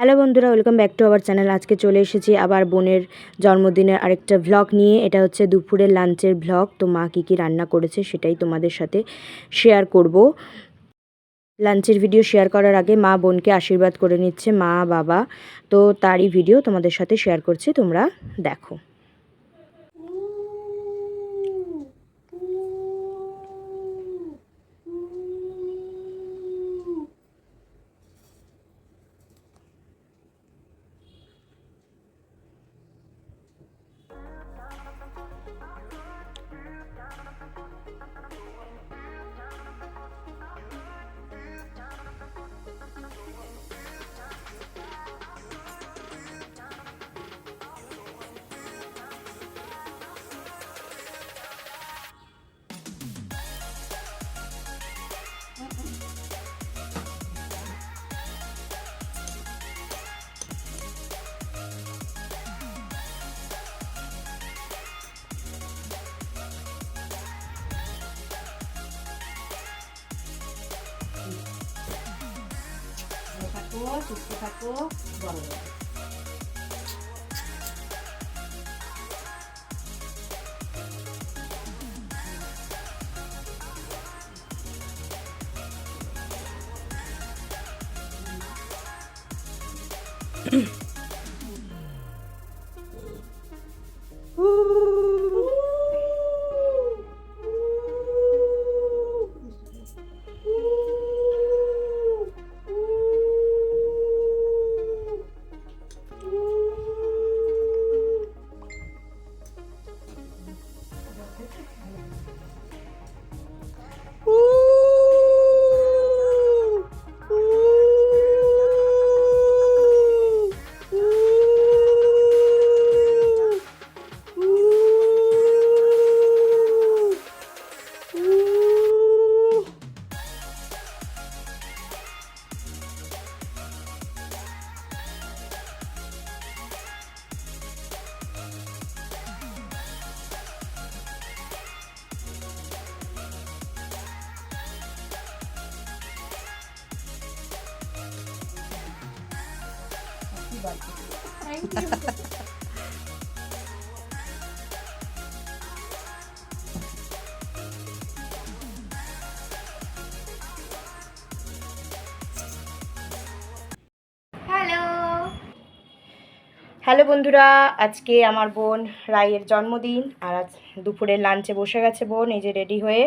Hello বন্ধুরা, welcome back to our channel. আজকে চলে এসেছি আবার বোনের জন্মদিনের আরেকটা ভ্লগ নিয়ে। এটা হচ্ছে দুপুরের লাঞ্চের ভ্লগ। তো মা কী কী রান্না করেছে সেটাই তোমাদের সাথে শেয়ার করব। লাঞ্চের ভিডিও শেয়ার করার আগে মা বোনকে আশীর্বাদ করে নিচ্ছে, মা বাবা। তো তারই ভিডিও তোমাদের সাথে শেয়ার করছি, তোমরা দেখো। সুস্থ থাকো, বড় হ্যালো বন্ধুরা, আজকে আমার বোন রায়ের জন্মদিন। আর আজ দুপুরের লাঞ্চে বসে গেছে বোন, এই যে রেডি হয়ে।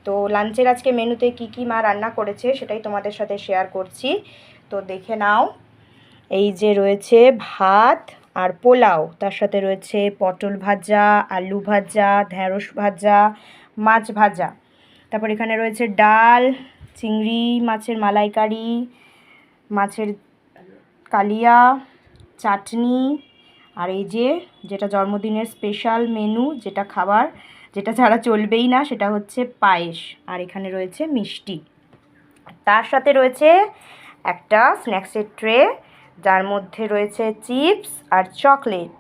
তো লাঞ্চের আজকে মেনুতে কি কি মা রান্না করেছে সেটাই তোমাদের সাথে শেয়ার করছি, তো দেখে নাও। এই যে রয়েছে ভাত আর পোলাও, তার সাথে রয়েছে পটল ভাজা, আলু ভাজা, ঢেঁড়স ভাজা, মাছ ভাজা। তারপর এখানে রয়েছে ডাল, চিংড়ি মাছের মালাইকারি, মাছের কালিয়া, চাটনি, আর এই যে যেটা জন্মদিনের স্পেশাল মেনু, যেটা খাবার, যেটা ছাড়া চলবেই না, সেটা হচ্ছে পায়েস। আর এখানে রয়েছে মিষ্টি, তার সাথে রয়েছে একটা স্ন্যাক্সের ট্রে, যার মধ্যে রয়েছে চিপস আর চকলেট।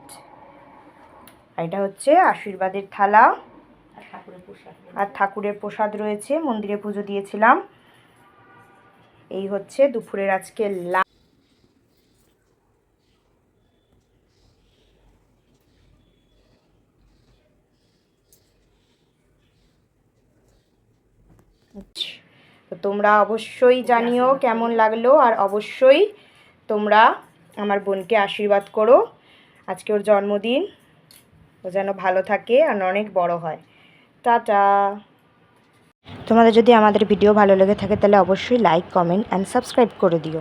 আর এটা হচ্ছে আশীর্বাদের থালা, আর ঠাকুরের প্রসাদ রয়েছে, মন্দিরে পুজো দিয়েছিলাম। এই হচ্ছে দুপুরের আজকে তো তোমরা অবশ্যই জানিও কেমন লাগলো, আর অবশ্যই তোমরা আমার বোনকে আশীর্বাদ করো। আজকে ওর জন্মদিন, ও যেন ভালো থাকে আর অনেক বড় হয়। টাটা। তোমাদের যদি আমাদের ভিডিও ভালো লেগে থাকে তাহলে অবশ্যই লাইক, কমেন্ট অ্যান্ড সাবস্ক্রাইব করে দিও।